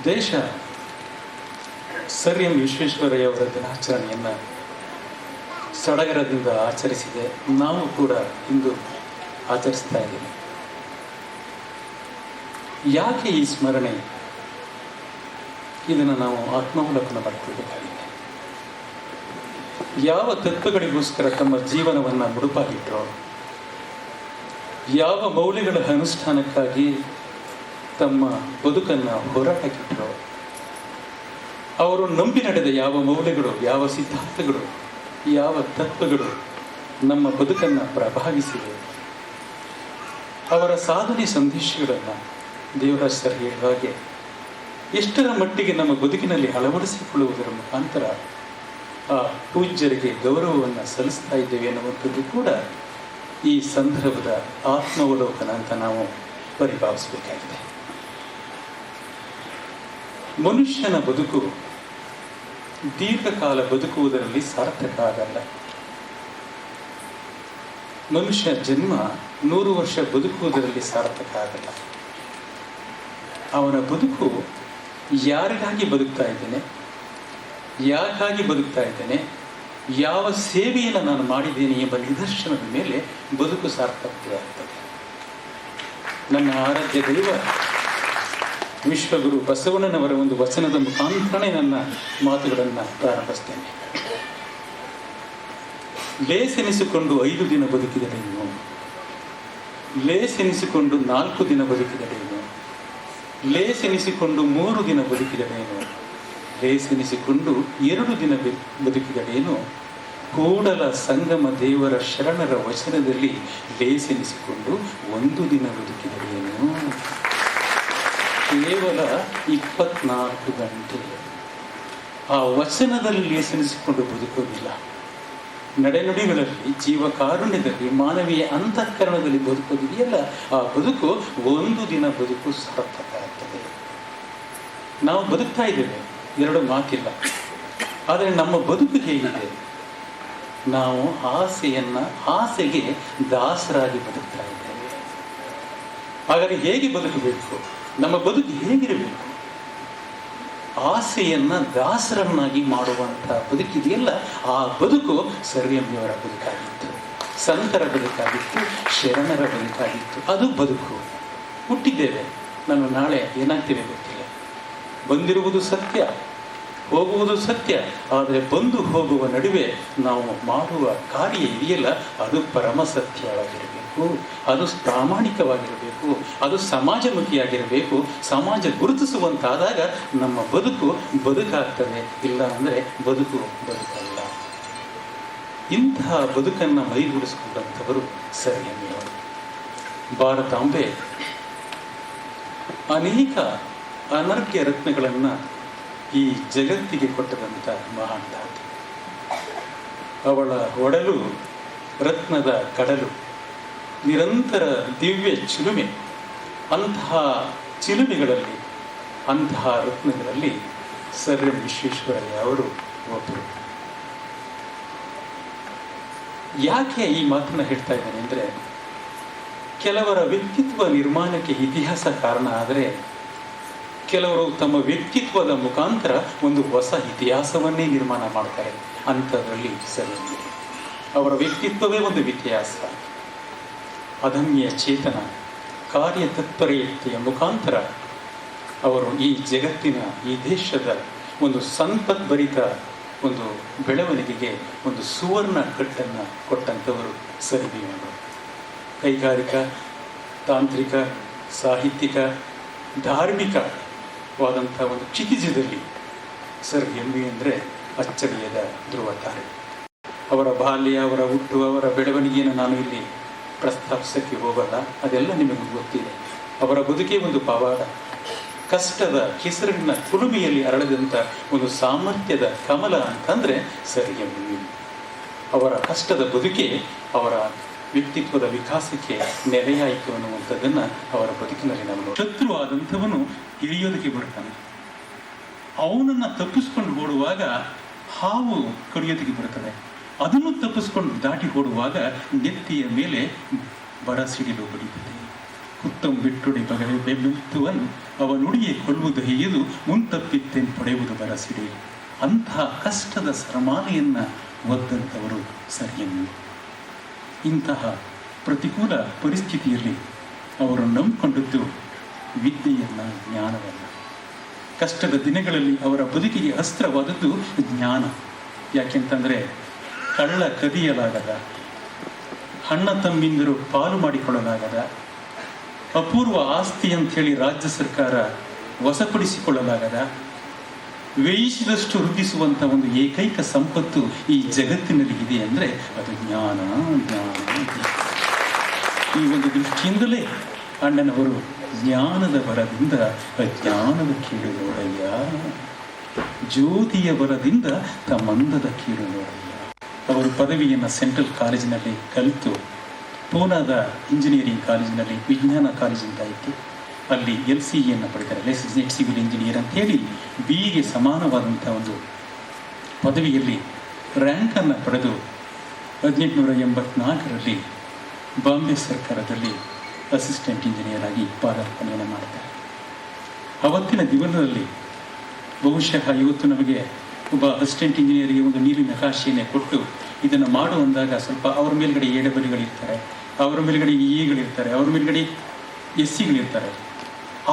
ದೇಶ sir M Visvesvaraya ಅವರ ದಿನಾಚರಣೆಯನ್ನು ಸಡಗರದಿಂದ ಆಚರಿಸಿದೆ. ನಾವು ಕೂಡ ಇಂದು ಆಚರಿಸ್ತಾ ಇದ್ದೀವಿ. ಯಾಕೆ ಈ ಸ್ಮರಣೆ? ಇದನ್ನು ನಾವು ಆತ್ಮಾವಲೋಕನ ಮಾಡಿಕೊಳ್ಬೇಕಾಗಿದೆ. ಯಾವ ತತ್ವಗಳಿಗೋಸ್ಕರ ತಮ್ಮ ಜೀವನವನ್ನು ಮುಡುಪಾಗಿಟ್ಟರೋ, ಯಾವ ಮೌಲ್ಯಗಳ ಅನುಷ್ಠಾನಕ್ಕಾಗಿ ತಮ್ಮ ಬದುಕನ್ನು ಹೋರಾಟಕ್ಕಿಟ್ಟರೋ, ಅವರು ನಂಬಿ ನಡೆದ ಯಾವ ಮೌಲ್ಯಗಳು, ಯಾವ ಸಿದ್ಧಾಂತಗಳು, ಯಾವ ತತ್ವಗಳು ನಮ್ಮ ಬದುಕನ್ನು ಪ್ರಭಾವಿಸಿವೆ, ಅವರ ಸಾಧನೆ ಸಂದೇಶಗಳನ್ನು ದೇವರಾಜ್ ಸರ್ ಹೇಳಿದ ಹಾಗೆ ಎಷ್ಟರ ಮಟ್ಟಿಗೆ ನಮ್ಮ ಬದುಕಿನಲ್ಲಿ ಅಳವಡಿಸಿಕೊಳ್ಳುವುದರ ಮುಖಾಂತರ ಆ ಪೂಜ್ಯರಿಗೆ ಗೌರವವನ್ನು ಸಲ್ಲಿಸ್ತಾ ಇದ್ದೇವೆ ಅನ್ನುವಂಥದ್ದು ಕೂಡ ಈ ಸಂದರ್ಭದ ಆತ್ಮಾವಲೋಕನ ಅಂತ ನಾವು ಪರಿಭಾವಿಸಬೇಕಾಗಿದೆ. ಮನುಷ್ಯನ ಬದುಕು ದೀರ್ಘಕಾಲ ಬದುಕುವುದರಲ್ಲಿ ಸಾರ್ಥಕ ಆಗಲ್ಲ. ಮನುಷ್ಯ ಜನ್ಮ 100 ವರ್ಷ ಬದುಕುವುದರಲ್ಲಿ ಸಾರ್ಥಕ ಆಗಲ್ಲ. ಅವನ ಬದುಕು ಯಾರಿಗಾಗಿ ಬದುಕ್ತಾ ಇದ್ದೇನೆ, ಯಾಕಾಗಿ ಬದುಕ್ತಾ ಇದ್ದೇನೆ, ಯಾವ ಸೇವೆಯನ್ನು ನಾನು ಮಾಡಿದ್ದೇನೆ ಎಂಬ ನಿದರ್ಶನದ ಮೇಲೆ ಬದುಕು ಸಾರ್ಥಕತೆ ಆಗ್ತದೆ. ನನ್ನ ಆರಾಧ್ಯ ದೈವ ವಿಶ್ವಗುರು ಬಸವಣ್ಣನವರ ಒಂದು ವಚನದ ಮುಖಾಂತರನೇ ನನ್ನ ಮಾತುಗಳನ್ನು ಪ್ರಾರಂಭಿಸ್ತೇನೆ. ಲೇಸೆನಿಸಿಕೊಂಡು 5 ದಿನ ಬದುಕಿದರೇನು, ಲೇಸೆನಿಸಿಕೊಂಡು 4 ದಿನ ಬದುಕಿದರೇನು, ಲೇಸೆನಿಸಿಕೊಂಡು 3 ದಿನ ಬದುಕಿದರೇನು, ಲೇಸೆನಿಸಿಕೊಂಡು 2 ದಿನ ಬದುಕಿದರೇನು, ಕೂಡಲ ಸಂಗಮ ದೇವರ ಶರಣರ ವಚನದಲ್ಲಿ ಲೇಸೆನಿಸಿಕೊಂಡು 1 ದಿನ ಬದುಕಿದರೇನು. ಕೇವಲ 24 ಗಂಟೆ ಆ ವಚನದಲ್ಲಿ ಲೇಸನಿಸಿಕೊಂಡು ಬದುಕೋದಿಲ್ಲ. ನಡೆನುಡಿಗಳಲ್ಲಿ, ಜೀವಕಾರುಣ್ಯದಲ್ಲಿ, ಮಾನವೀಯ ಅಂತಃಕರಣದಲ್ಲಿ ಬದುಕೋದಿದೆಯಲ್ಲ, ಆ ಬದುಕು 1 ದಿನ ಬದುಕು ಸಾರ್ಥಕ ಆಗ್ತದೆ. ನಾವು ಬದುಕ್ತಾ ಇದ್ದೇವೆ, 2 ಮಾತಿಲ್ಲ. ಆದರೆ ನಮ್ಮ ಬದುಕು ಹೇಗಿದೆ? ನಾವು ಆಸೆಗೆ ದಾಸರಾಗಿ ಬದುಕ್ತಾ ಇದ್ದೇವೆ. ಹಾಗಾದರೆ ಹೇಗೆ ಬದುಕಬೇಕು? ನಮ್ಮ ಬದುಕು ಹೇಗಿರಬೇಕು? ಆಸೆಯನ್ನ ದಾಸರನ್ನಾಗಿ ಮಾಡುವಂಥ ಬದುಕಿದೆಯಲ್ಲ, ಆ ಬದುಕು ಸರ್ ಎಂ ಅವರ ಬದುಕಾಗಿತ್ತು, ಸಂತರ ಬದುಕಾಗಿತ್ತು, ಶರಣರ ಬದುಕಾಗಿತ್ತು. ಅದು ಬದುಕು. ಹುಟ್ಟಿದ್ದೇವೆ, ನಾನು ನಾಳೆ ಏನಾಗ್ತೇವೆ ಗೊತ್ತಿಲ್ಲ. ಬಂದಿರುವುದು ಸತ್ಯ, ಹೋಗುವುದು ಸತ್ಯ. ಆದರೆ ಬಂದು ಹೋಗುವ ನಡುವೆ ನಾವು ಮಾಡುವ ಕಾರ್ಯ ಇದೆಯಲ್ಲ, ಅದು ಪರಮ ಸತ್ಯವಾಗಿರಬೇಕು, ಅದು ಪ್ರಾಮಾಣಿಕವಾಗಿರಬೇಕು, ಅದು ಸಮಾಜಮುಖಿಯಾಗಿರಬೇಕು. ಸಮಾಜ ಗುರುತಿಸುವಂತಾದಾಗ ನಮ್ಮ ಬದುಕು ಬದುಕಾಗ್ತದೆ. ಇಲ್ಲ ಅಂದರೆ ಬದುಕು ಬದುಕಲ್ಲ. ಇಂತಹ ಬದುಕನ್ನು ಮೈಗೂಡಿಸಿಕೊಂಡಂಥವರು ಸರ್ ಎಂ ಅವರು. ಭಾರತಾಂಬೆ ಅನೇಕ ಅನರ್ಘ್ಯ ರತ್ನಗಳನ್ನು ಈ ಜಗತ್ತಿಗೆ ಕೊಟ್ಟದಂಥ ಮಹಾನ್ ಧಾತು. ಅವಳ ಒಡಲು ರತ್ನದ ಕಡಲು, ನಿರಂತರ ದಿವ್ಯ ಚಿಲುಮೆ. ಅಂತಹ ಚಿಲುಮೆಗಳಲ್ಲಿ, ಅಂತಹ ರತ್ನಗಳಲ್ಲಿ ಸರ್ ಎಂ ವಿಶ್ವೇಶ್ವರಯ್ಯ ಅವರು ಒಬ್ಬರು. ಯಾಕೆ ಈ ಮಾತನ್ನು ಹೇಳ್ತಾ ಇದ್ದೇನೆ ಅಂದರೆ, ಕೆಲವರ ವ್ಯಕ್ತಿತ್ವ ನಿರ್ಮಾಣಕ್ಕೆ ಇತಿಹಾಸ ಕಾರಣ ಆದರೆ, ಕೆಲವರು ತಮ್ಮ ವ್ಯಕ್ತಿತ್ವದ ಮುಖಾಂತರ ಒಂದು ಹೊಸ ಇತಿಹಾಸವನ್ನೇ ನಿರ್ಮಾಣ ಮಾಡ್ತಾರೆ. ಅಂಥದ್ರಲ್ಲಿ ಸರ್ ಎಂ ಅವರ ವ್ಯಕ್ತಿತ್ವವೇ ಒಂದು ಇತಿಹಾಸ. ಅದಮ್ಯ ಚೇತನ, ಕಾರ್ಯತತ್ಪರತೆಯ ಮುಖಾಂತರ ಅವರು ಈ ಜಗತ್ತಿನ, ಈ ದೇಶದ ಒಂದು ಸಂಪದ್ಭರಿತ ಒಂದು ಬೆಳವಣಿಗೆಗೆ ಒಂದು ಸುವರ್ಣ ಕಟ್ಟನ್ನು ಕೊಟ್ಟಂಥವರು ಸರ್ ಎಂ ಅವರು. ಕೈಗಾರಿಕಾ, ತಾಂತ್ರಿಕ, ಸಾಹಿತ್ಯಿಕ, ಧಾರ್ಮಿಕವಾದಂಥ ಒಂದು ಕ್ಷಿತಿಜದಲ್ಲಿ ಸರ್ ಎಂ ಅಂದರೆ ಅಚ್ಚಳಿಯದ ಧ್ರುವ ತಾರೆ. ಅವರ ಬಾಲ್ಯ, ಅವರ ಹುಟ್ಟು, ಅವರ ಬೆಳವಣಿಗೆಯನ್ನು ನಾನು ಇಲ್ಲಿ ಪ್ರಸ್ತಾಪಿಸಕ್ಕೆ ಹೋಗಲ್ಲ, ಅದೆಲ್ಲ ನಿಮಗೆ ಗೊತ್ತಿದೆ. ಅವರ ಬದುಕೇ ಒಂದು ಪವಾಡ. ಕಷ್ಟದ ಕೆಸರಿನ ಕುಲುಮೆಯಲ್ಲಿ ಅರಳಿದಂಥ ಒಂದು ಸಾಮರ್ಥ್ಯದ ಕಮಲ ಅಂತಂದರೆ ಸರ್ ಎಂ. ಅವರ ಕಷ್ಟದ ಬದುಕೆ ಅವರ ವ್ಯಕ್ತಿತ್ವದ ವಿಕಾಸಕ್ಕೆ ನೆಲೆಯಾಯಿತು ಅನ್ನುವಂಥದ್ದನ್ನು ಅವರ ಬದುಕಿನಲ್ಲಿ ನಾವು. ಶತ್ರು ಆದಂಥವನು ಇಳಿಯೋದಕ್ಕೆ ಬರ್ತಾನೆ, ಅವನನ್ನು ತಪ್ಪಿಸ್ಕೊಂಡು ಓಡುವಾಗ ಹಾವು ಕಡಿಯೋದಕ್ಕೆ ಬರ್ತದೆ, ಅದನ್ನು ತಪ್ಪಿಸ್ಕೊಂಡು ದಾಟಿ ಓಡುವಾಗ ನೆತ್ತಿಯ ಮೇಲೆ ಬರ ಸಿಡಿಲು ಬಡಿಯುತ್ತದೆ. ಕುತ್ತಂ ಬಿಟ್ಟುಡಿ ಬಗವೆ ಬೆಮ್ಮೆತ್ತುವನ್ ಅವನುಡಿಯೇ ಕೊಲ್ಲುವುದು ಹೇಯದು ಮುಂತಪ್ಪಿತ್ತೇನು ಪಡೆಯುವುದು ಬರಸಿಡಿ. ಅಂತಹ ಕಷ್ಟದ ಸರಮಾಲೆಯನ್ನು ಒದ್ದಂಥವರು ಸರ್ ಎಂ ವಿ. ಇಂತಹ ಪ್ರತಿಕೂಲ ಪರಿಸ್ಥಿತಿಯಲ್ಲಿ ಅವರು ನಂಬಿಕೊಂಡದ್ದು ವಿದ್ಯೆಯನ್ನು, ಜ್ಞಾನವನ್ನು. ಕಷ್ಟದ ದಿನಗಳಲ್ಲಿ ಅವರ ಬದುಕಿಗೆ ಅಸ್ತ್ರವಾದದ್ದು ಜ್ಞಾನ. ಯಾಕೆಂತಂದರೆ ಕಳ್ಳ ಕದಿಯಲಾಗದ, ಅಣ್ಣ ತಮ್ಮಿಂದರು ಪಾಲು ಮಾಡಿಕೊಳ್ಳಲಾಗದ, ಅಪೂರ್ವ ಆಸ್ತಿ ಅಂಥೇಳಿ ರಾಜ್ಯ ಸರ್ಕಾರ ವಶಪಡಿಸಿಕೊಳ್ಳಲಾಗದ, ವ್ಯಯಿಸಿದಷ್ಟು ವೃದ್ಧಿಸುವಂಥ ಒಂದು ಏಕೈಕ ಸಂಪತ್ತು ಈ ಜಗತ್ತಿನಲ್ಲಿ ಇದೆ ಅಂದರೆ ಅದು ಜ್ಞಾನ. ಈ ಒಂದು ದೃಷ್ಟಿಯಿಂದಲೇ ಅಣ್ಣನವರು ಜ್ಞಾನದ ಬರದಿಂದ ಅಜ್ಞಾನದ ಕೀಳು ನೋಡಯ್ಯ, ಜ್ಯೋತಿಯ ಬರದಿಂದ ತಮ್ಮಂದದ ಕೀಳು ನೋಡಯ್ಯ. ಅವರು ಪದವಿಯನ್ನು ಸೆಂಟ್ರಲ್ ಕಾಲೇಜಿನಲ್ಲಿ ಕಲಿತು ಪೂನಾದ ಇಂಜಿನಿಯರಿಂಗ್ ಕಾಲೇಜಿನಲ್ಲಿ ವಿಜ್ಞಾನ ಕಾಲೇಜಿಂದ ಇತ್ತು. ಅಲ್ಲಿ LCEಯನ್ನು ಪಡಿತಾರೆ, ಲೆಸೆನ್ಸ್ ಸಿವಿಲ್ ಇಂಜಿನಿಯರ್ ಅಂತ ಹೇಳಿ BEಗೆ ಸಮಾನವಾದಂಥ ಒಂದು ಪದವಿಯಲ್ಲಿ ರ್ಯಾಂಕನ್ನು ಪಡೆದು 1884ರಲ್ಲಿ ಬಾಂಬೆ ಸರ್ಕಾರದಲ್ಲಿ ಅಸಿಸ್ಟೆಂಟ್ ಇಂಜಿನಿಯರ್ ಆಗಿ ಪಾದಾರ್ಪಣೆಯನ್ನು ಮಾಡ್ತಾರೆ. ಅವತ್ತಿನ ದಿನದಲ್ಲಿ ಬಹುಶಃ ಇವತ್ತು ನಮಗೆ ಒಬ್ಬ ಅಸಿಸ್ಟೆಂಟ್ ಇಂಜಿನಿಯರಿಗೆ ಒಂದು ನೀಲಿ ನಕಾಶೆಯನ್ನೇ ಕೊಟ್ಟು ಇದನ್ನು ಮಾಡು ಅಂದಾಗ ಸ್ವಲ್ಪ ಅವ್ರ ಮೇಲ್ಗಡೆ ಎಡಬಲಿಗಳಿರ್ತಾರೆ, ಅವರ ಮೇಲ್ಗಡೆ EEಗಳಿರ್ತಾರೆ, ಅವ್ರ ಮೇಲ್ಗಡೆ SCಗಳಿರ್ತಾರೆ.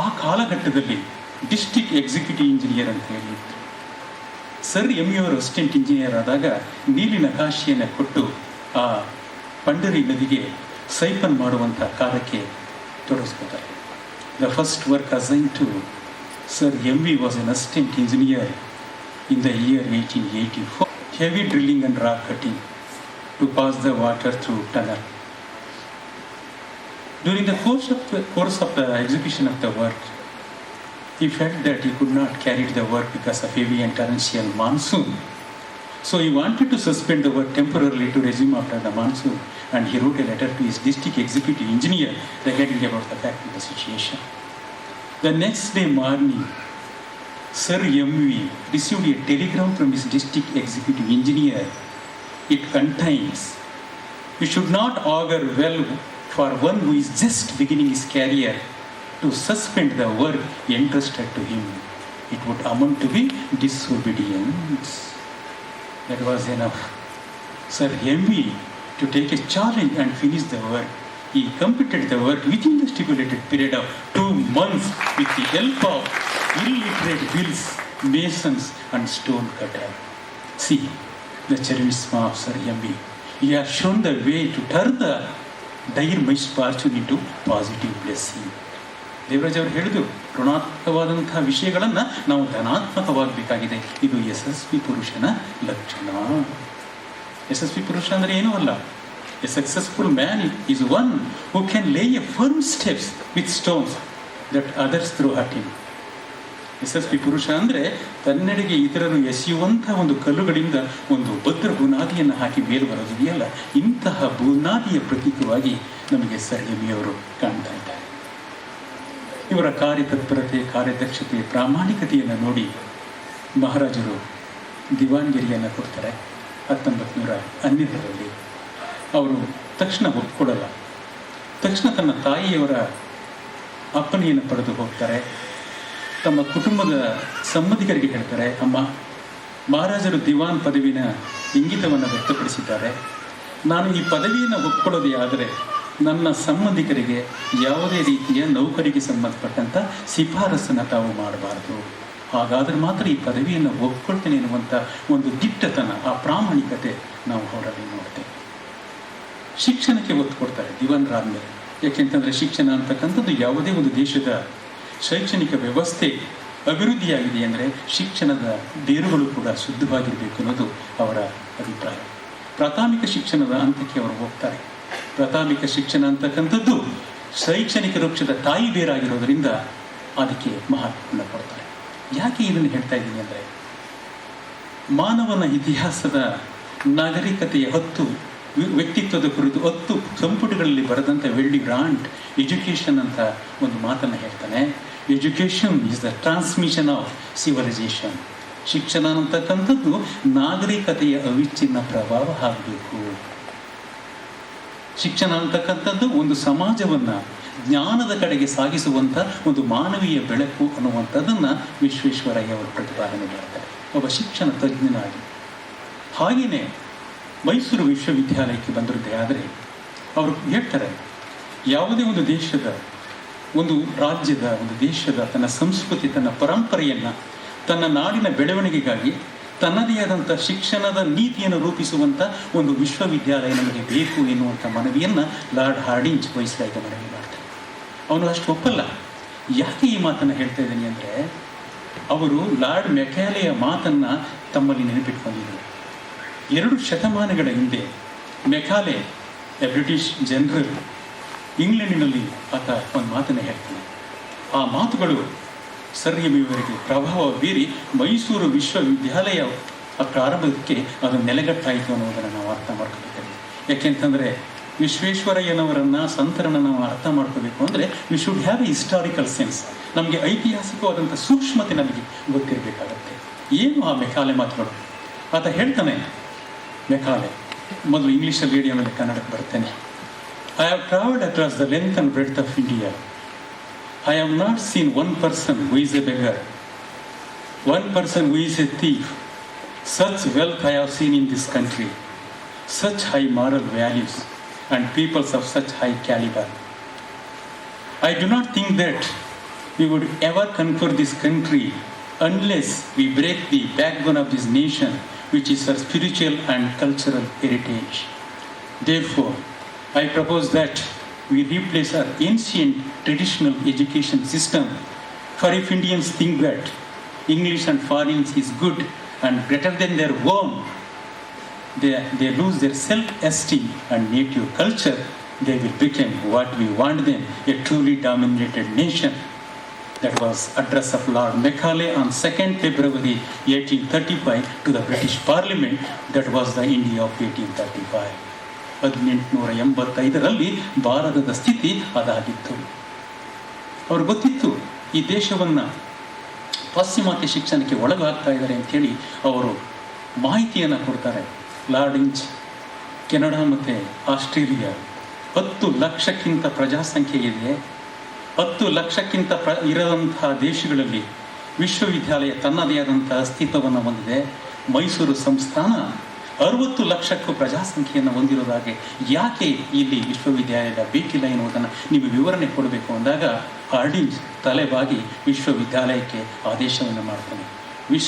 ಆ ಕಾಲಘಟ್ಟದಲ್ಲಿ ಡಿಸ್ಟ್ರಿಕ್ಟ್ ಎಕ್ಸಿಕ್ಯೂಟಿವ್ ಇಂಜಿನಿಯರ್ ಅಂತ ಹೇಳಿದ್ರು. ಸರ್ ಎಂ ವಿ ಅವರು ಅಸಿಸ್ಟೆಂಟ್ ಇಂಜಿನಿಯರ್ ಆದಾಗ ನೀಲಿ ನಕಾಶೆಯನ್ನು ಕೊಟ್ಟು ಆ ಪಂಡರಿ ನದಿಗೆ ಸೈಪನ್ ಮಾಡುವಂಥ ಕಾರ್ಯಕ್ಕೆ ತೊಡಗಿಸ್ಕೊತಾರೆ. The first work assign to sir M V was an assistant engineer in the year 1884. Heavy drilling and rock cutting to pass the water through tunnel. During the course of the execution of the work, he felt that he could not carry the work because of heavy and torrential monsoon. So he wanted to suspend the work temporarily to resume after the monsoon, and he wrote a letter to his district executive engineer regarding about the fact of the situation. The next day morning, Sir M.V. received a telegram from his district executive engineer. It contains, "You should not augur well for one who is just beginning his career to suspend the work entrusted to him. It would amount to be disobedience." That was enough. Sir M.V. to take a challenge and finish the work. He completed the work within the stipulated period of 2 months with the help of illiterate bills, masons and stone cutter. See the charisma of Sir M.V. He has shown the way to turn the dire misfortune into positive blessing. Devaraj ಅವರು ಹೇಳಿದ್ರು, ಋಣಾತ್ಮಕವಾದಂತಹ ವಿಷಯಗಳನ್ನು ನಾವು ಧನಾತ್ಮಕವಾಗಬೇಕಾಗಿದೆ. ಇದು ಯಶಸ್ವಿ ಪುರುಷನ ಲಕ್ಷಣ. ಯಶಸ್ವಿ ಪುರುಷ ಅಂದರೆ ಏನೂ ಅಲ್ಲ. A successful man is one who can lay a firm steps with stones that others throw at him. ಯಶಸ್ವಿ ಪುರುಷ ಅಂದರೆ ತನ್ನೆಡೆಗೆ ಇತರರು ಎಸೆಯುವಂಥ ಒಂದು ಕಲ್ಲುಗಳಿಂದ ಒಂದು ಭದ್ರ ಬುನಾದಿಯನ್ನು ಹಾಕಿ ಮೇಲೆ ಬರೋದಿದೆಯಲ್ಲ, ಇಂತಹ ಬುನಾದಿಯ ಪ್ರತೀಕವಾಗಿ ನಮಗೆ ಸರ್ ಎಂ ವಿ ಅವರು ಕಾಣ್ತಾ ಇದ್ದಾರೆ. ಇವರ ಕಾರ್ಯತತ್ಪರತೆ, ಕಾರ್ಯದಕ್ಷತೆ, ಪ್ರಾಮಾಣಿಕತೆಯನ್ನು ನೋಡಿ ಮಹಾರಾಜರು ದಿವಾನ್ಗಿರಿಯನ್ನು ಕೊಡ್ತಾರೆ 1912ರಲ್ಲಿ. ಅವರು ತಕ್ಷಣ ಒಪ್ಕೊಳ್ಳಲ್ಲ. ತಕ್ಷಣ ತನ್ನ ತಾಯಿಯವರ ಅಪ್ಪಣೆಯನ್ನು ಪಡೆದು ಹೋಗ್ತಾರೆ. ತಮ್ಮ ಕುಟುಂಬದ ಸಂಬಂಧಿಕರಿಗೆ ಹೇಳ್ತಾರೆ, ಅಮ್ಮ, ಮಹಾರಾಜರು ದಿವಾನ್ ಪದವಿನ ಇಂಗಿತವನ್ನು ವ್ಯಕ್ತಪಡಿಸಿದ್ದಾರೆ. ನಾನು ಈ ಪದವಿಯನ್ನು ಒಪ್ಕೊಳ್ಳೋದೇ ಆದರೆ ನನ್ನ ಸಂಬಂಧಿಕರಿಗೆ ಯಾವುದೇ ರೀತಿಯ ನೌಕರಿಗೆ ಸಂಬಂಧಪಟ್ಟಂಥ ಶಿಫಾರಸನ್ನು ತಾವು ಮಾಡಬಾರ್ದು. ಹಾಗಾದರೆ ಮಾತ್ರ ಈ ಪದವಿಯನ್ನು ಒಪ್ಕೊಳ್ತೇನೆ ಎನ್ನುವಂಥ ಒಂದು ದಿಟ್ಟತನ, ಆ ಪ್ರಾಮಾಣಿಕತೆ ನಾವು ಅವರಲ್ಲಿ ನೋಡ್ತೇವೆ. ಶಿಕ್ಷಣಕ್ಕೆ ಒತ್ತು ಕೊಡ್ತಾರೆ ದಿವಾನರಾದ್ಮೇಲೆ. ಯಾಕೆಂತಂದರೆ ಶಿಕ್ಷಣ ಅಂತಕ್ಕಂಥದ್ದು ಯಾವುದೇ ಒಂದು ದೇಶದ ಶೈಕ್ಷಣಿಕ ವ್ಯವಸ್ಥೆ ಅಭಿವೃದ್ಧಿಯಾಗಿದೆ ಅಂದರೆ ಶಿಕ್ಷಣದ ಬೇರುಗಳು ಕೂಡ ಶುದ್ಧವಾಗಿರಬೇಕು ಅನ್ನೋದು ಅವರ ಅಭಿಪ್ರಾಯ. ಪ್ರಾಥಮಿಕ ಶಿಕ್ಷಣದ ಹಂತಕ್ಕೆ ಅವರು ಹೋಗ್ತಾರೆ. ಪ್ರಾಥಮಿಕ ಶಿಕ್ಷಣ ಅಂತಕ್ಕಂಥದ್ದು ಶೈಕ್ಷಣಿಕ ವೃಕ್ಷದ ತಾಯಿ ಬೇರಾಗಿರೋದರಿಂದ ಅದಕ್ಕೆ ಮಹತ್ವವನ್ನು ಕೊಡ್ತಾರೆ. ಯಾಕೆ ಇದನ್ನು ಹೇಳ್ತಾ ಇದ್ದೀನಿ ಅಂದರೆ, ಮಾನವನ ಇತಿಹಾಸದ ನಾಗರಿಕತೆಯ 10 ವ್ಯಕ್ತಿತ್ವದ ಕುರಿತು 10 ಸಂಪುಟಗಳಲ್ಲಿ ಬರೆದಂಥ ವೆಲ್ಲಿ ಗ್ರಾಂಟ್ ಎಜುಕೇಷನ್ ಅಂತ ಒಂದು ಮಾತನ್ನು ಹೇಳ್ತಾನೆ. Education is the transmission of civilisation. ಶಿಕ್ಷಣ ಅಂತಕ್ಕಂಥದ್ದು ನಾಗರಿಕತೆಯ ಅವಿಚ್ಛಿನ್ನ ಪ್ರಭಾವ ಆಗಬೇಕು. ಶಿಕ್ಷಣ ಅಂತಕ್ಕಂಥದ್ದು ಒಂದು ಸಮಾಜವನ್ನು ಜ್ಞಾನದ ಕಡೆಗೆ ಸಾಗಿಸುವಂಥ ಒಂದು ಮಾನವೀಯ ಬೆಳಕು ಅನ್ನುವಂಥದ್ದನ್ನು ವಿಶ್ವೇಶ್ವರಯ್ಯ ಅವರು ಪ್ರತಿಪಾದನೆ ಮಾಡ್ತಾರೆ, ಒಬ್ಬ ಶಿಕ್ಷಣ ತಜ್ಞನಾಗಿ. ಹಾಗೆಯೇ ಮೈಸೂರು ವಿಶ್ವವಿದ್ಯಾಲಯಕ್ಕೆ ಬಂದಿರದೇ ಆದರೆ ಅವರು ಹೇಳ್ತಾರೆ, ಯಾವುದೇ ಒಂದು ದೇಶದ, ಒಂದು ರಾಜ್ಯದ, ಒಂದು ದೇಶದ ತನ್ನ ಸಂಸ್ಕೃತಿ, ತನ್ನ ಪರಂಪರೆಯನ್ನು, ತನ್ನ ನಾಡಿನ ಬೆಳವಣಿಗೆಗಾಗಿ ತನ್ನದೇ ಆದಂಥ ಶಿಕ್ಷಣದ ನೀತಿಯನ್ನು ರೂಪಿಸುವಂಥ ಒಂದು ವಿಶ್ವವಿದ್ಯಾಲಯ ನಮಗೆ ಬೇಕು ಎನ್ನುವಂಥ ಮನವಿಯನ್ನು ಲಾರ್ಡ್ ಹಾರ್ಡಿಂಜ್ ವೈಸ್ರಾಯ್ಗೆ ಮನವಿ ಮಾಡ್ತಾರೆ. ಅವನು ಅಷ್ಟು ಒಪ್ಪಲ್ಲ. ಯಾಕೆ ಈ ಮಾತನ್ನು ಹೇಳ್ತಾ ಇದ್ದೀನಿ ಅಂದರೆ, ಅವರು ಲಾರ್ಡ್ ಮೆಕ್ಯಾಲೆಯ ಮಾತನ್ನು ತಮ್ಮಲ್ಲಿ ನೆನಪಿಟ್ಕೊಂಡಿದ್ದರು. 2 ಶತಮಾನಗಳ ಹಿಂದೆ ಮೆಕಾಲೆ, ಎ ಬ್ರಿಟಿಷ್ ಜನರಲ್, ಇಂಗ್ಲೆಂಡಿನಲ್ಲಿ ಆತ ಒಂದು ಮಾತನ್ನು ಹೇಳ್ತಾನೆ. ಆ ಮಾತುಗಳು ಸರ್ ಎಂ ಇವರಿಗೆ ಪ್ರಭಾವ ಬೀರಿ ಮೈಸೂರು ವಿಶ್ವವಿದ್ಯಾಲಯ ಪ್ರಾರಂಭಕ್ಕೆ ಅದು ನೆಲೆಗಟ್ಟಾಯಿತು ಅನ್ನೋದನ್ನು ನಾವು ಅರ್ಥ ಮಾಡ್ಕೋಬೇಕಾಗಿದೆ. ಯಾಕೆಂತಂದರೆ ವಿಶ್ವೇಶ್ವರಯ್ಯನವರನ್ನು, ಸಂತರನ್ನು ನಾವು ಅರ್ಥ ಮಾಡ್ಕೋಬೇಕು ಅಂದರೆ we should have A historical sense. ನಮಗೆ ಐತಿಹಾಸಿಕವಾದಂಥ ಸೂಕ್ಷ್ಮತೆ ನಮಗೆ ಗೊತ್ತಿರಬೇಕಾಗತ್ತೆ. ಏನು ಆ ಮೆಕಾಲೆ ಮಾತುಗಳು? ಆತ ಹೇಳ್ತಾನೆ, ಮೆಕಾಲೆ, ಮೊದಲು ಇಂಗ್ಲೀಷಲ್ಲಿ ಹೇಳಿ ಆಮೇಲೆ ಕನ್ನಡಕ್ಕೆ ಬರ್ತೇನೆ. I have travelled across the length and breadth of India. I have not seen one person who is a beggar, one person who is a thief. Such wealth I have seen in this country, such high moral values and peoples of such high caliber. I do not think that we would ever conquer this country unless we break the backbone of this nation, which is our spiritual and cultural heritage. Therefore, I propose that we replace our ancient traditional education system. For if Indians think that English and foreign is good and better than their own, they lose their self-esteem and native culture. They will become what we want them, a truly dominated nation. That was address of Lord Macaulay on 2nd February 1835 to the British Parliament. That was the India of 1835. 1885ರಲ್ಲಿ ಭಾರತದ ಸ್ಥಿತಿ ಅದಾಗಿತ್ತು. ಅವ್ರಿಗೆ ಗೊತ್ತಿತ್ತು ಈ ದೇಶವನ್ನು ಪಾಶ್ಚಿಮಾತ್ಯ ಶಿಕ್ಷಣಕ್ಕೆ ಒಳಗಾಗ್ತಾ ಇದ್ದಾರೆ ಅಂಥೇಳಿ ಅವರು ಮಾಹಿತಿಯನ್ನು ಕೊಡ್ತಾರೆ. ಲಾರ್ಡಿಂಜ್ ಕೆನಡಾ ಮತ್ತು ಆಸ್ಟ್ರೇಲಿಯಾ 10 ಲಕ್ಷಕ್ಕಿಂತ ಪ್ರಜಾಸಂಖ್ಯೆ ಇದೆ. 10 ಲಕ್ಷಕ್ಕಿಂತ ಇರದಂತಹ ದೇಶಗಳಲ್ಲಿ ವಿಶ್ವವಿದ್ಯಾಲಯ ತನ್ನದೇ ಆದಂಥ ಅಸ್ತಿತ್ವವನ್ನು ಹೊಂದಿದೆ. ಮೈಸೂರು ಸಂಸ್ಥಾನ 60 ಲಕ್ಷಕ್ಕೂ ಪ್ರಜಾಸಂಖ್ಯೆಯನ್ನು ಹೊಂದಿರೋದಾಗೆ ಯಾಕೆ ಇಲ್ಲಿ ವಿಶ್ವವಿದ್ಯಾಲಯ ಬೇಕಿಲ್ಲ ಎನ್ನುವುದನ್ನು ನೀವು ವಿವರಣೆ ಕೊಡಬೇಕು ಅಂದಾಗ ಹಾರ್ಡಿಂಜ್ ತಲೆಬಾಗಿ ವಿಶ್ವವಿದ್ಯಾಲಯಕ್ಕೆ ಆದೇಶವನ್ನು ಮಾಡ್ತಾನೆ.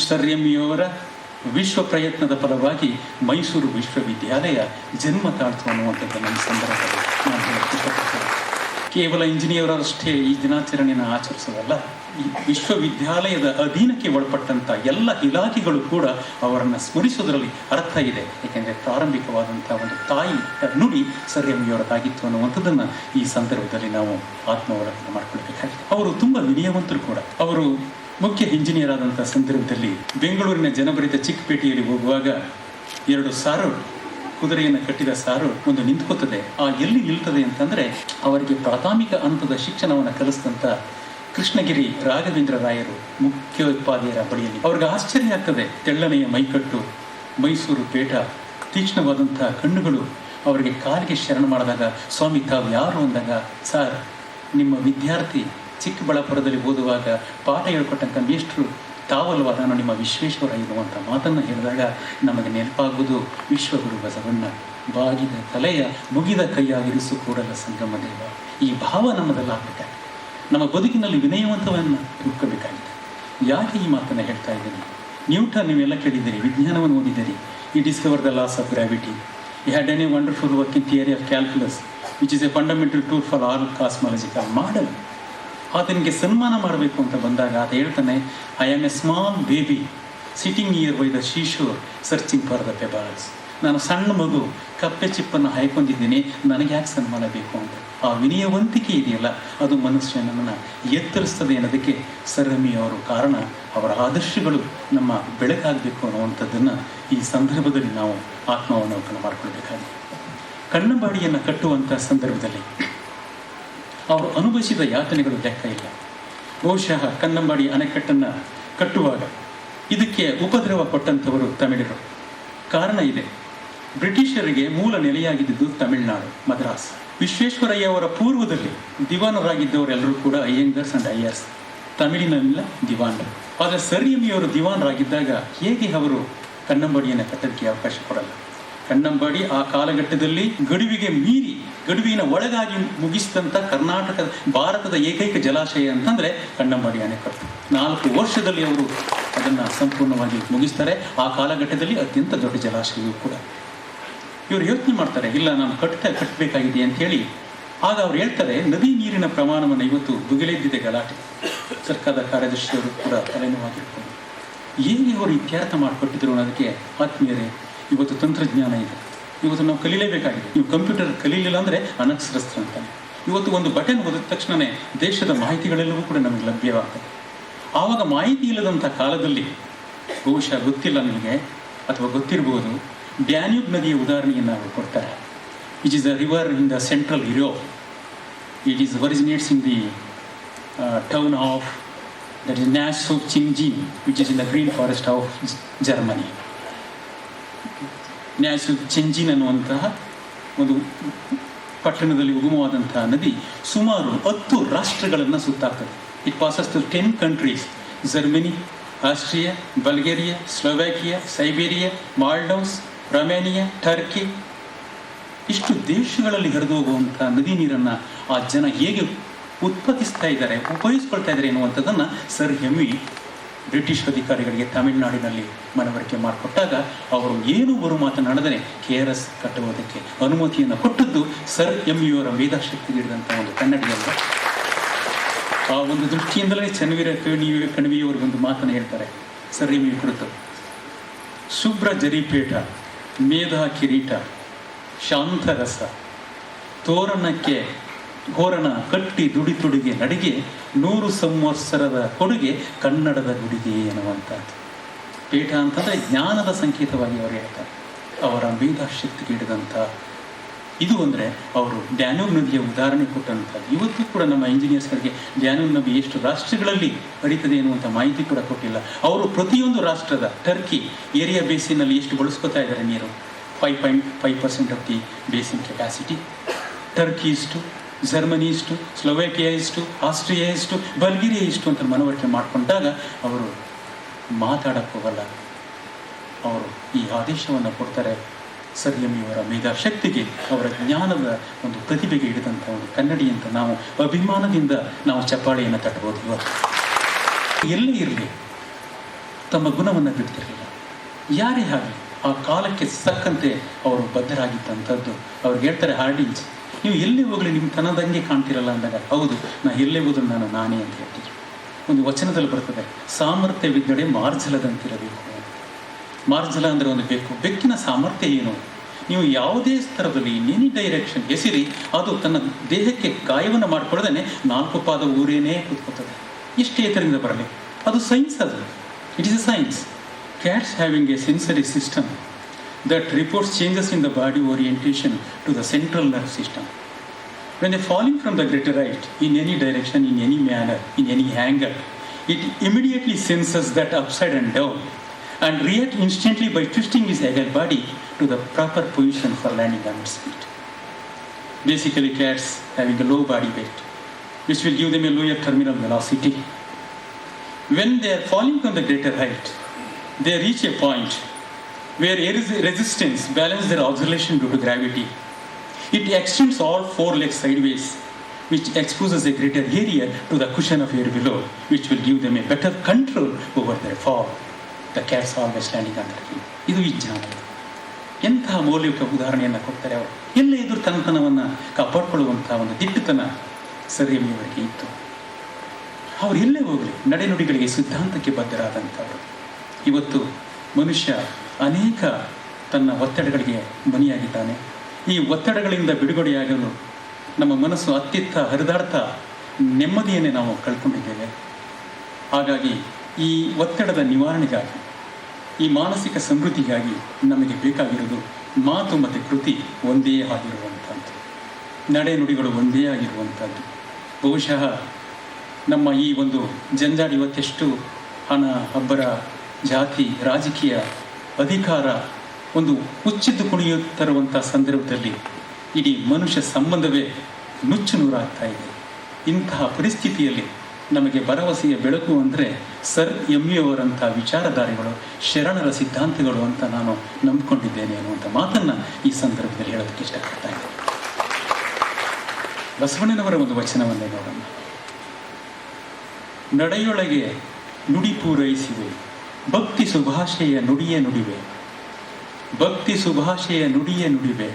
ಸರ್ ಎಂ ಇವರ ವಿಶ್ವ ಪ್ರಯತ್ನದ ಫಲವಾಗಿ ಮೈಸೂರು ವಿಶ್ವವಿದ್ಯಾಲಯ ಜನ್ಮ ತಾಳ್ತು ಅನ್ನುವಂಥದ್ದನ್ನು ಈ ಸಂದರ್ಭದಲ್ಲಿ ನಾನು ಹೇಳಕ್ಕೆ ಇಷ್ಟಪಡ್ತೇನೆ. ಕೇವಲ ಇಂಜಿನಿಯರಷ್ಟೇ ಈ ದಿನಾಚರಣೆಯನ್ನು ಆಚರಿಸೋದಲ್ಲ, ಈ ವಿಶ್ವವಿದ್ಯಾಲಯದ ಅಧೀನಕ್ಕೆ ಒಳಪಟ್ಟಂಥ ಎಲ್ಲ ಇಲಾಖೆಗಳು ಕೂಡ ಅವರನ್ನು ಸ್ಮರಿಸೋದರಲ್ಲಿ ಅರ್ಥ ಇದೆ. ಏಕೆಂದರೆ ಪ್ರಾರಂಭಿಕವಾದಂಥ ಒಂದು ತಾಯಿ ನುಡಿ ಸರ್ ಎಂ ಇವರದಾಗಿತ್ತು ಅನ್ನುವಂಥದ್ದನ್ನು ಈ ಸಂದರ್ಭದಲ್ಲಿ ನಾವು ಆತ್ಮಾವಲೋಕನ ಮಾಡಿಕೊಳ್ಬೇಕಾಗಿದೆ. ಅವರು ತುಂಬ ವಿನಯವಂತರು ಕೂಡ. ಅವರು ಮುಖ್ಯ ಇಂಜಿನಿಯರ್ ಆದಂಥ ಸಂದರ್ಭದಲ್ಲಿ ಬೆಂಗಳೂರಿನ ಜನಭರಿತ ಚಿಕ್ಕಪೇಟೆಯಲ್ಲಿ ಹೋಗುವಾಗ 2 ಸಾರು, ಕುದುರೆಯನ್ನು ಕಟ್ಟಿದ ಸಾರು ಒಂದು ನಿಂತ್ಕೋತದೆ. ಎಲ್ಲಿ ನಿಲ್ತದೆ ಅಂತಂದರೆ ಅವರಿಗೆ ಪ್ರಾಥಮಿಕ ಹಂತದ ಶಿಕ್ಷಣವನ್ನು ಕಲಿಸಿದಂಥ ಕೃಷ್ಣಗಿರಿ ರಾಘವೇಂದ್ರ ರಾಯರು ಮುಖ್ಯೋಪಾಧ್ಯಾಯರ ಬಳಿಯಲ್ಲಿ. ಅವ್ರಿಗೆ ಆಶ್ಚರ್ಯ ಆಗ್ತದೆ. ತೆಳ್ಳನೆಯ ಮೈಕಟ್ಟು, ಮೈಸೂರು ಪೇಟ, ತೀಕ್ಷ್ಣವಾದಂಥ ಕಣ್ಣುಗಳು. ಅವರಿಗೆ ಕಾಲಿಗೆ ಶರಣ ಮಾಡಿದಾಗ, ಸ್ವಾಮಿ ತಾವು ಯಾರು ಅಂದಾಗ, ಸರ್ ನಿಮ್ಮ ವಿದ್ಯಾರ್ಥಿ ಚಿಕ್ಕಬಳ್ಳಾಪುರದಲ್ಲಿ ಓದುವಾಗ ಪಾಠ ಹೇಳ್ಕೊಟ್ಟಂಥ ಮೇಷ್ಟ್ರು ತಾವಲ್ವ, ನಾನು ನಿಮ್ಮ ವಿಶ್ವೇಶ್ವರ ಎನ್ನುವಂಥ ಮಾತನ್ನು ಹೇಳಿದಾಗ ನಮಗೆ ನೆನಪಾಗುವುದು ವಿಶ್ವಗುರು ಬಸವಣ್ಣ. ಬಾಗಿದ ತಲೆಯ ಮುಗಿದ ಕೈಯಾಗಿರಿಸು ಕೂಡಲ ಸಂಗಮ ದೇವ. ಈ ಭಾವ ನಮ್ಮದಲ್ಲಾಗಬೇಕಾಗಿದೆ. ನಮ್ಮ ಬದುಕಿನಲ್ಲಿ ವಿನಯವಂತವನ್ನು ತಿಳ್ಕೋಬೇಕಾಗಿದೆ. ಯಾಕೆ ಈ ಮಾತನ್ನು ಹೇಳ್ತಾ ಇದ್ದೀನಿ? ನ್ಯೂಟನ್ ನೀವೆಲ್ಲ ಕೇಳಿದ್ದೀರಿ, ವಿಜ್ಞಾನವನ್ನು ಓದಿದ್ದೀರಿ. He discover the laws of gravity. He had an a wonderful work in theory of calculus which is a fundamental tool for all cosmological model. ಆತನಿಗೆ ಸನ್ಮಾನ ಮಾಡಬೇಕು ಅಂತ ಬಂದಾಗ ಆತ ಹೇಳ್ತಾನೆ, I am a small baby sitting near by the seashore searching for the pebbles. ನಾನು ಸಣ್ಣ ಮಗು, ಕಪ್ಪೆ ಚಿಪ್ಪನ್ನು ಹಾಯ್ಕೊಂಡಿದ್ದೀನಿ, ನನಗೆ ಯಾಕೆ ಸನ್ಮಾನ ಬೇಕು ಅಂತ. ಆ ವಿನಯವಂತಿಕೆ ಇದೆಯಲ್ಲ, ಅದು ಮನುಷ್ಯನನ್ನು ಎತ್ತರಿಸ್ತದೆ ಅನ್ನೋದಕ್ಕೆ ಸರ್ ಎಂ ಅವರು ಕಾರಣ. ಅವರ ಆದರ್ಶಗಳು ನಮ್ಮ ಬೆಳಕಾಗಬೇಕು ಅನ್ನುವಂಥದ್ದನ್ನು ಈ ಸಂದರ್ಭದಲ್ಲಿ ನಾವು ಆತ್ಮಾವಲೋಕನ ಮಾಡಿಕೊಳ್ಬೇಕಾಗಿದೆ. ಕನ್ನಂಬಾಡಿಯನ್ನು ಕಟ್ಟುವಂಥ ಸಂದರ್ಭದಲ್ಲಿ ಅವರು ಅನುಭವಿಸಿದ ಯಾತನೆಗಳು ಲೆಕ್ಕ ಇಲ್ಲ. ಬಹುಶಃ ಕನ್ನಂಬಾಡಿ ಅಣೆಕಟ್ಟನ್ನು ಕಟ್ಟುವಾಗ ಇದಕ್ಕೆ ಉಪದ್ರವ ಕೊಟ್ಟಂಥವರು ತಮಿಳರು. ಕಾರಣ ಇದೆ. ಬ್ರಿಟಿಷರಿಗೆ ಮೂಲ ನೆಲೆಯಾಗಿದ್ದು ತಮಿಳುನಾಡು, ಮದ್ರಾಸ್. ವಿಶ್ವೇಶ್ವರಯ್ಯ ಅವರ ಪೂರ್ವದಲ್ಲಿ ದಿವಾನರಾಗಿದ್ದವರೆಲ್ಲರೂ ಕೂಡ ಅಯ್ಯಂಗರ್ಸ್ ಅಂಡ್ ಅಯ್ಯರ್ಸ್, ತಮಿಳಿನಲ್ಲ ದಿವಾನರು. ಆದರೆ ಸರ್ ಎಂ ಅವರು ದಿವಾನರಾಗಿದ್ದಾಗ ಹೇಗೆ ಅವರು ಕನ್ನಂಬಾಡಿಯನ್ನು ಕಟ್ಟೋದಕ್ಕೆ ಅವಕಾಶ ಕೊಡಲ್ಲ? ಕನ್ನಂಬಾಡಿ ಆ ಕಾಲಘಟ್ಟದಲ್ಲಿ ಗಡುವಿಗೆ ಮೀರಿ, ಗಡುವಿನ ಒಳಗಾಗಿ ಮುಗಿಸಿದಂಥ ಕರ್ನಾಟಕದ ಭಾರತದ ಏಕೈಕ ಜಲಾಶಯ ಅಂತಂದರೆ ಕನ್ನಂಬಾಡಿ ಅಣೆಕಟ್ಟು. 4 ವರ್ಷದಲ್ಲಿ ಅವರು ಅದನ್ನು ಸಂಪೂರ್ಣವಾಗಿ ಮುಗಿಸ್ತಾರೆ. ಆ ಕಾಲಘಟ್ಟದಲ್ಲಿ ಅತ್ಯಂತ ದೊಡ್ಡ ಜಲಾಶಯವೂ ಕೂಡ. ಇವರು ಯೋಚನೆ ಮಾಡ್ತಾರೆ, ಇಲ್ಲ ನಾನು ಕಟ್ಟಬೇಕಾಗಿದೆ ಅಂತ ಹೇಳಿ. ಆಗ ಅವ್ರು ಹೇಳ್ತಾರೆ, ನದಿ ನೀರಿನ ಪ್ರಮಾಣವನ್ನು ಇವತ್ತು ಭುಗಿಲೆದ್ದಿದೆ ಗಲಾಟೆ. ಸರ್ಕಾರದ ಕಾರ್ಯದರ್ಶಿಯವರು ಕೂಡ ತಲೆನೋವಾಗಿರ್ತಾರೆ. ಹೇಗೆ ಅವರು ಇತ್ಯರ್ಥ ಮಾಡಿಕೊಟ್ಟಿದ್ರು ಅನ್ನೋದಕ್ಕೆ ಆತ್ಮೀಯರೇ, ಇವತ್ತು ತಂತ್ರಜ್ಞಾನ ಇದೆ, ಇವತ್ತು ನಾವು ಕಲೀಲೇಬೇಕಾಗಿದೆ. ನೀವು ಕಂಪ್ಯೂಟರ್ ಕಲೀಲಿಲ್ಲ ಅಂದರೆ ಅನಕ್ಷರಸ್ಥ ಅಂತಾನೆ. ಇವತ್ತು ಒಂದು ಬಟನ್ ಒದದ ತಕ್ಷಣವೇ ದೇಶದ ಮಾಹಿತಿಗಳೆಲ್ಲವೂ ಕೂಡ ನಮಗೆ ಲಭ್ಯವಾಗ್ತದೆ. ಆವಾಗ ಮಾಹಿತಿ ಇಲ್ಲದಂಥ ಕಾಲದಲ್ಲಿ, ಬಹುಶಃ ಗೊತ್ತಿಲ್ಲ ನಿಮಗೆ ಅಥವಾ ಗೊತ್ತಿರ್ಬೋದು, ಡ್ಯಾನ್ಯೂಬ್ ನದಿಯ ಉದಾಹರಣೆಯನ್ನು ಅವರು ಕೊಡ್ತಾರೆ. Which is a river in the central Europe. It is originates in the town of that is ನ್ಯಾಸೋಚಿಂಜಿನ್, which is in the green forest of Germany. ನ್ಯಾಸೋಚಿಂಜಿನ್ ಅನ್ನುವಂತಹ ಒಂದು ಪಟ್ಟಣದಲ್ಲಿ ಉಗಮವಾದಂತಹ ನದಿ ಸುಮಾರು 10 ರಾಷ್ಟ್ರಗಳನ್ನು ಸುತ್ತಾಗ್ತದೆ. It passes to 10 countries: Germany, Austria, Bulgaria, Slovakia, Siberia, ಮಾಲ್ಡೋವ್ಸ್, ರೊಮೇನಿಯಾ, ಟರ್ಕಿ. ಇಷ್ಟು ದೇಶಗಳಲ್ಲಿ ಹರಿದು ಹೋಗುವಂಥ ನದಿ ನೀರನ್ನು ಆ ಜನ ಹೇಗೆ ಉತ್ಪಾದಿಸ್ತಾ ಇದ್ದಾರೆ, ಉಪಯೋಗಿಸ್ಕೊಳ್ತಾ ಇದ್ದಾರೆ ಎನ್ನುವಂಥದ್ದನ್ನು ಸರ್ ಎಂ ವಿ ಬ್ರಿಟಿಷ್ ಅಧಿಕಾರಿಗಳಿಗೆ ತಮಿಳುನಾಡಿನಲ್ಲಿ ಮನವರಿಕೆ ಮಾಡಿಕೊಟ್ಟಾಗ ಅವರು ಏನು ಬರು ಮಾತನಾಡದರೆ KRS ಕಟ್ಟುವುದಕ್ಕೆ ಅನುಮತಿಯನ್ನು ಕೊಟ್ಟದ್ದು ಸರ್ ಎಂ ವಿ ಅವರ ಮೇಧಾಶಕ್ತಿ ನೀಡಿದಂಥ ಒಂದು ಕನ್ನಡಿಯಲ್ಲ. ಆ ಒಂದು ದೃಷ್ಟಿಯಿಂದಲೇ ಚನ್ನವೀರ ಕಣಿವೆಯವರಿಗೊಂದು ಮಾತನ್ನು ಹೇಳ್ತಾರೆ ಸರ್ ಎಂ ವಿ ಕುರಿತು: ಶುಭ್ರ ಜರಿಪೇಟ, ಮೇಧಾ ಕಿರೀಟ, ಶಾಂತರಸ, ತೋರಣಕ್ಕೆ ಹೋರಣ ಕಟ್ಟಿ ದುಡಿತುಡಿಗೆ ನಡಿಗೆ, 100 ಸಂವತ್ಸರದ ಕೊಡುಗೆ ಕನ್ನಡದ ನುಡಿಗೆ ಎನ್ನುವಂಥದ್ದು. ಪೀಠ ಅಂತಂದರೆ ಜ್ಞಾನದ ಸಂಕೇತವಾಗಿ ಅವರು ಹೇಳ್ತಾರೆ. ಅವರ ಮೇಧಾಶಕ್ತಿಗೆ ಹಿಡಿದಂಥ ಇದು ಅಂದರೆ ಅವರು ಡ್ಯಾನ್ಯೂಬ್ ನದಿಯ ಉದಾಹರಣೆ ಕೊಟ್ಟಂಥದ್ದು. ಇವತ್ತು ಕೂಡ ನಮ್ಮ ಇಂಜಿನಿಯರ್ಸ್ಗಳಿಗೆ ಡ್ಯಾನ್ಯೂಬ್ ನದಿ ಎಷ್ಟು ರಾಷ್ಟ್ರಗಳಲ್ಲಿ ಹರಿತದೆ ಎನ್ನುವಂಥ ಮಾಹಿತಿ ಕೂಡ ಕೊಟ್ಟಿಲ್ಲ. ಅವರು ಪ್ರತಿಯೊಂದು ರಾಷ್ಟ್ರದ, ಟರ್ಕಿ ಏರಿಯಾ ಬೇಸಿನಲ್ಲಿ ಎಷ್ಟು ಬಳಸ್ಕೊತಾ ಇದ್ದಾರೆ ನೀರು, 5.5% of the basin capacity. Turkey ಇಷ್ಟು, ಜರ್ಮನಿ ಇಷ್ಟು, ಸ್ಲೋವೇಕಿಯಾ ಇಷ್ಟು, ಆಸ್ಟ್ರಿಯಾ ಇಷ್ಟು, ಬಲ್ಗೇರಿಯಾ ಇಷ್ಟು ಅಂತ ಮನವರಿಕೆ ಮಾಡಿಕೊಂಡಾಗ ಅವರು ಮಾತಾಡಕ್ಕೆ ಹೋಗಲ್ಲ. ಅವರು ಈ ಆದೇಶವನ್ನು ಕೊಡ್ತಾರೆ. ಸರ್ ಎಂ ಇವರ ಮೇಧಾಶಕ್ತಿಗೆ, ಅವರ ಜ್ಞಾನದ ಒಂದು ಪ್ರತಿಭೆಗೆ ಹಿಡಿದಂಥ ಒಂದು ಕನ್ನಡಿ ಅಂತ ನಾವು ಅಭಿಮಾನದಿಂದ ನಾವು ಚಪ್ಪಾಳೆಯನ್ನು ತಟ್ಟಬಹುದು. ಇವತ್ತು ಎಲ್ಲೇ ಇರಲಿ ತಮ್ಮ ಗುಣವನ್ನು ಬಿಡ್ತಿರಲಿಲ್ಲ. ಯಾರೇ ಆಗಲಿ ಆ ಕಾಲಕ್ಕೆ ತಕ್ಕಂತೆ ಅವರು ಬದ್ಧರಾಗಿದ್ದಂಥದ್ದು. ಅವ್ರಿಗೆ ಹೇಳ್ತಾರೆ ಹಾರ್ಡಿಂಗ್ಸ್, ನೀವು ಎಲ್ಲೇ ಹೋಗಲಿ ನಿಮ್ಮ ತನದಂಗೆ ಕಾಣ್ತಿರಲ್ಲ ಅಂದಾಗ, ಹೌದು ನಾ ಎಲ್ಲೇ ಹೋದ್ರು ನಾನು ನಾನೇ ಅಂತ ಹೇಳ್ತಿದ್ರು. ಒಂದು ವಚನದಲ್ಲಿ ಬರ್ತದೆ, ಸಾಮರ್ಥ್ಯವಿದ್ದಡೆ ಮಾರ್ಜಲದಂತಿರಬೇಕು. ಮಾರ್ಜಲ ಅಂದರೆ ಒಂದು ಬೆಕ್ಕು. ಬೆಕ್ಕಿನ ಸಾಮರ್ಥ್ಯ ಏನು? ನೀವು ಯಾವುದೇ ಸ್ತರದಲ್ಲಿ ಎನಿ ಡೈರೆಕ್ಷನ್ ಎಸಿರಿ, ಅದು ತನ್ನ ದೇಹಕ್ಕೆ ಗಾಯವನ್ನು ಮಾಡಿಕೊಳ್ಳದೇನೆ 4 ಪಾದ ಊರೇನೇ ಕೂತ್ಕೋತದೆ. ಇಷ್ಟೇ ಎತ್ತರದಿಂದ ಬರಲಿ, ಅದು ಸೈನ್ಸ್. ಅದು it is a science. Cats having a sensory system that reports changes in the body orientation to the central nerve system. When they falling from the greater height in any direction, in any manner, in any angle, it immediately senses that upside and down and react instantly by twisting his agile body to the proper position for landing on its feet. Basically, cats having a low body weight, which will give them a lower terminal velocity. When they are falling from the greater height, they reach a point where air resistance balances their oscillation due to gravity. It extends all 4 legs sideways, which exposes a greater area to the cushion of air below, which will give them a better control over their fall. The cats always standing on their feet. ಇದು ವಿಜ್ಞಾನ. ಎಂತಹ ಮೌಲಿಕ ಉದಾಹರಣೆಯನ್ನು ಕೊಡ್ತಾರೆ ಅವರು. ಎಲ್ಲೇ ಎದುರು ತನ್ನತನವನ್ನು ಕಾಪಾಡಿಕೊಳ್ಳುವಂಥ ಒಂದು ದಿಟ್ಟತನ sir M ಅವರಿಗೆ ಇತ್ತು. ಅವರು ಎಲ್ಲೇ ಹೋಗಲಿ ನಡೆನುಡಿಗಳಿಗೆ ಸಿದ್ಧಾಂತಕ್ಕೆ ಬದ್ಧರಾದಂಥವರು. ಇವತ್ತು ಮನುಷ್ಯ ಅನೇಕ ತನ್ನ ಒತ್ತಡಗಳಿಗೆ ಬಲಿಯಾಗಿದ್ದಾನೆ. ಈ ಒತ್ತಡಗಳಿಂದ ಬಿಡುಗಡೆಯಾಗಲು ನಮ್ಮ ಮನಸ್ಸು ಅತ್ತಿತ್ತ ಹರಿದಾಡ್ತಾ ನೆಮ್ಮದಿಯನ್ನೇ ನಾವು ಕಳ್ಕೊಂಡಿದ್ದೇವೆ. ಹಾಗಾಗಿ ಈ ಒತ್ತಡದ ನಿವಾರಣೆಗಾಗಿ, ಈ ಮಾನಸಿಕ ಸಮೃದ್ಧಿಗಾಗಿ ನಮಗೆ ಬೇಕಾಗಿರೋದು ಮಾತು ಮತ್ತು ಕೃತಿ ಒಂದೇ ಆಗಿರುವಂಥದ್ದು, ನಡೆನುಡಿಗಳು ಒಂದೇ ಆಗಿರುವಂಥದ್ದು. ಬಹುಶಃ ನಮ್ಮ ಈ ಒಂದು ಜಂಜಾಡಿ ಇವತ್ತೆಷ್ಟು ಹಣ, ಅಬ್ಬರ, ಜಾತಿ, ರಾಜಕೀಯ, ಅಧಿಕಾರ ಒಂದು ಹುಚ್ಚಿದ್ದು ಕುಣಿಯುತ್ತಿರುವಂಥ ಸಂದರ್ಭದಲ್ಲಿ ಇಡೀ ಮನುಷ್ಯ ಸಂಬಂಧವೇ ನುಚ್ಚು ನೂರಾಗ್ತಾ ಇದೆ. ಇಂತಹ ಪರಿಸ್ಥಿತಿಯಲ್ಲಿ ನಮಗೆ ಭರವಸೆಯ ಬೆಳಕು ಅಂದರೆ ಸರ್ ಎಂ.ವಿ. ಅವರಂಥ ವಿಚಾರಧಾರೆಗಳು, ಶರಣರ ಸಿದ್ಧಾಂತಗಳು ಅಂತ ನಾನು ನಂಬಿಕೊಂಡಿದ್ದೇನೆ ಅನ್ನುವಂಥ ಮಾತನ್ನು ಈ ಸಂದರ್ಭದಲ್ಲಿ ಹೇಳೋದಕ್ಕೆ ಇಷ್ಟಪಡ್ತಾ ಇದ್ದೇನೆ. ಬಸವಣ್ಣನವರ ಒಂದು ವಚನವನ್ನೇ ನೋಡೋಣ. ನಡೆಯೊಳಗೆ ನುಡಿ ಪೂರೈಸಿವೆ, ಭಕ್ತಿ ಸುಭಾಷೆಯ ನುಡಿಯೇ ನುಡಿವೆ, ಭಕ್ತಿ ಸುಭಾಷೆಯ ನುಡಿಯೇ ನುಡಿವೆ,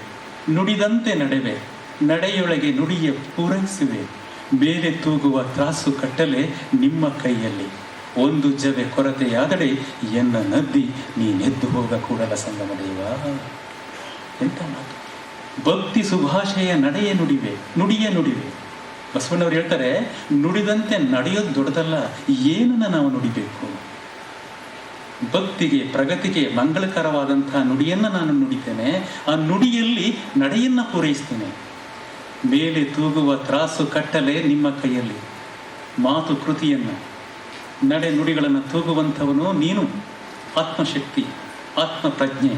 ನುಡಿದಂತೆ ನಡೆವೆ, ನಡೆಯೊಳಗೆ ನುಡಿಯ ಪೂರೈಸುವೆ, ಮೇಲೆ ತೂಗುವ ತ್ರಾಸು ಕಟ್ಟಲೆ ನಿಮ್ಮ ಕೈಯಲ್ಲಿ, ಒಂದು ಜವೆ ಕೊರತೆಯಾದಡೆ ಎನ್ನ ನದ್ದಿ ನೀನೆದ್ದು ಹೋಗ ಕೂಡಲ ಸಂಗಮ ದೇವ. ಎಂತ ಮಾತು! ಭಕ್ತಿ ಸುಭಾಷೆಯ ನಡೆಯೇ ನುಡಿವೆ, ನುಡಿಯೇ ನುಡಿವೆ. ಬಸವಣ್ಣವ್ರು ಹೇಳ್ತಾರೆ, ನುಡಿದಂತೆ ನಡೆಯೋದು ದೊಡ್ಡದಲ್ಲ, ಏನನ್ನ ನಾವು ನುಡಿಬೇಕು. ಭಕ್ತಿಗೆ, ಪ್ರಗತಿಗೆ ಮಂಗಳಕರವಾದಂತಹ ನುಡಿಯನ್ನು ನಾನು ನುಡಿತೇನೆ, ಆ ನುಡಿಯಲ್ಲಿ ನಡೆಯನ್ನು ಪೂರೈಸ್ತೇನೆ. ಮೇಲೆ ತೂಗುವ ತ್ರಾಸು ಕಟ್ಟಲೆ ನಿಮ್ಮ ಕೈಯಲ್ಲಿ, ಮಾತು ಕೃತಿಯನ್ನು, ನಡೆ ನುಡಿಗಳನ್ನು ತೂಗುವಂಥವನು ನೀನು. ಆತ್ಮಶಕ್ತಿ, ಆತ್ಮಪ್ರಜ್ಞೆ,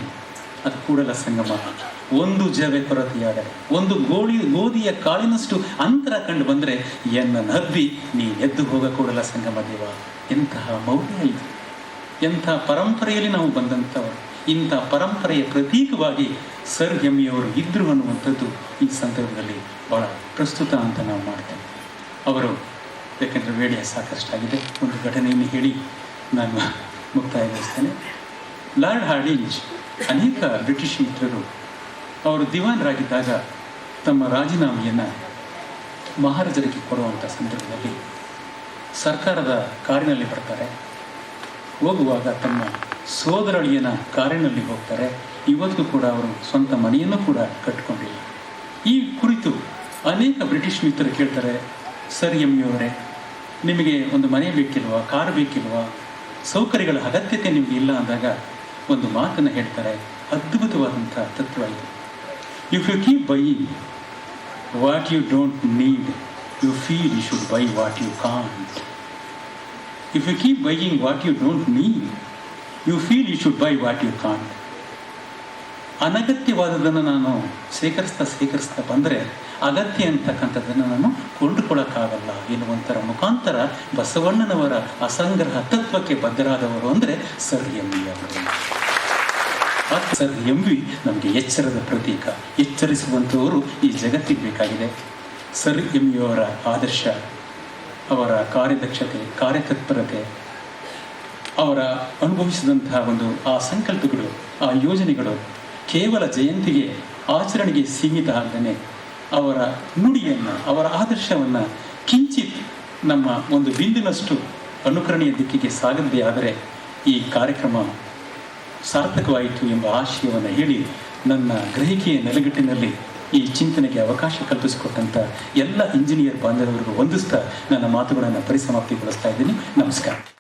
ಅದು ಕೂಡಲ ಸಂಗಮ. ಒಂದು ಜವೆ ಕೊರತೆಯಾದರೆ, ಒಂದು ಗೋಧಿಯ ಕಾಳಿನಷ್ಟು ಅಂತರ ಕಂಡು ಬಂದರೆ ಎನ್ನ ನದ್ದಿ ನೀ ಎದ್ದು ಹೋಗ ಕೂಡಲ ಸಂಗಮ ದೇವ. ಎಂತಹ ಮೌಲ್ಯ ಇದು! ಎಂಥ ಪರಂಪರೆಯಲ್ಲಿ ನಾವು ಬಂದಂಥವರು. ಇಂಥ ಪರಂಪರೆಯ ಪ್ರತೀಕವಾಗಿ ಸರ್ ಎಂ.ವಿ. ಅವರು ಇದ್ರು ಅನ್ನುವಂಥದ್ದು ಈ ಸಂದರ್ಭದಲ್ಲಿ ಬಹಳ ಪ್ರಸ್ತುತ ಅಂತ ನಾವು ಮಾಡ್ತೇವೆ. ಅವರು, ಯಾಕೆಂದರೆ ವೇಳೆ ಸಾಕಷ್ಟಾಗಿದೆ, ಒಂದು ಘಟನೆಯನ್ನು ಹೇಳಿ ನಾನು ಮುಕ್ತಾಯಗೊಳಿಸ್ತೇನೆ. ಲಾರ್ಡ್ ಹಾರ್ಡಿಂಜ್ ಅನೇಕ ಬ್ರಿಟಿಷ್ ಮಿತ್ರರು ಅವರು ದಿವಾನರಾಗಿದ್ದಾಗ ತಮ್ಮ ರಾಜೀನಾಮೆಯನ್ನು ಮಹಾರಾಜರಿಗೆ ಕೊಡುವಂಥ ಸಂದರ್ಭದಲ್ಲಿ ಸರ್ಕಾರದ ಕಾರಿನಲ್ಲಿ ಬರ್ತಾರೆ. ಹೋಗುವಾಗ ತಮ್ಮ ಸೋದರಳಿಯನ ಕಾರಿನಲ್ಲಿ ಹೋಗ್ತಾರೆ. ಇವತ್ತು ಕೂಡ ಅವರು ಸ್ವಂತ ಮನೆಯನ್ನು ಕೂಡ ಕಟ್ಟಿಕೊಂಡಿಲ್ಲ. ಈ ಕುರಿತು ಅನೇಕ ಬ್ರಿಟಿಷ್ ಮಿತ್ರರು ಕೇಳ್ತಾರೆ, ಸರ್ ಎಂ.ವಿ. ಅವರೇ, ನಿಮಗೆ ಒಂದು ಮನೆ ಬೇಕಿಲ್ವಾ, ಕಾರ್ ಬೇಕಿಲ್ವಾ, ಸೌಕರ್ಯಗಳ ಅಗತ್ಯತೆ ನಿಮಗೆ ಇಲ್ಲ ಅಂದಾಗ ಒಂದು ಮಾತನ್ನು ಹೇಳ್ತಾರೆ. ಅದ್ಭುತವಾದಂಥ ತತ್ವ ಇದು. If you keep buying what you don't need, you feel you should buy what you can't. If you keep buying what you don't need, you feel you should buy what you can't. ಅನಗತ್ಯವಾದದನ್ನು ನಾನು ಸೇಕರಿಸ್ತಾ ಬಂದರೆ ಅಗತ್ಯ ಅಂತಕ್ಕಂಥದ್ದನ್ನು ನಾನು ಕೊಂಡುಕೊಳ್ಳೋಕ್ಕಾಗಲ್ಲ ಎನ್ನುವಂಥರ ಮುಖಾಂತರ ಬಸವಣ್ಣನವರ ಅಸಂಗ್ರಹ ತತ್ವಕ್ಕೆ ಬದ್ಧರಾದವರು ಅಂದರೆ sir MV. ಅವರು. Sir MV. ನಮಗೆ ಎಚ್ಚರದ ಪ್ರತೀಕ. ಎಚ್ಚರಿಸುವಂಥವರು ಈ ಜಗತ್ತಿಗೆ ಬೇಕಾಗಿದೆ. Sir MV. ಅವರ ಆದರ್ಶ, ಅವರ ಕಾರ್ಯದಕ್ಷತೆ, ಕಾರ್ಯತತ್ಪರತೆ, ಅವರ ಅನುಭವಿಸಿದಂತಹ ಒಂದು ಆ ಸಂಕಲ್ಪಗಳು, ಆ ಯೋಜನೆಗಳು ಕೇವಲ ಜಯಂತಿಗೆ, ಆಚರಣೆಗೆ ಸೀಮಿತ ಆಗದೇ ಅವರ ನುಡಿಯನ್ನು, ಅವರ ಆದರ್ಶವನ್ನು ಕಿಂಚಿತ್ ನಮ್ಮ ಒಂದು ಬಿಂದಿನಷ್ಟು ಅನುಕರಣೆಯ ದಿಕ್ಕಿಗೆ ಸಾಗದೇ ಆದರೆ ಈ ಕಾರ್ಯಕ್ರಮ ಸಾರ್ಥಕವಾಯಿತು ಎಂಬ ಆಶಯವನ್ನು ಹೇಳಿ ನನ್ನ ಗ್ರಹಿಕೆಯ ನೆಲೆಗಟ್ಟಿನಲ್ಲಿ ಈ ಚಿಂತನೆಗೆ ಅವಕಾಶ ಕಲ್ಪಿಸಿಕೊಟ್ಟಂಥ ಎಲ್ಲ ಇಂಜಿನಿಯರ್ ಬಾಂಧವರಿಗೂ ವಂದಿಸ್ತಾ ನನ್ನ ಮಾತುಗಳನ್ನು ಪರಿಸಮಾಪ್ತಿಗೊಳಿಸ್ತಾ ಇದ್ದೀನಿ. ನಮಸ್ಕಾರ.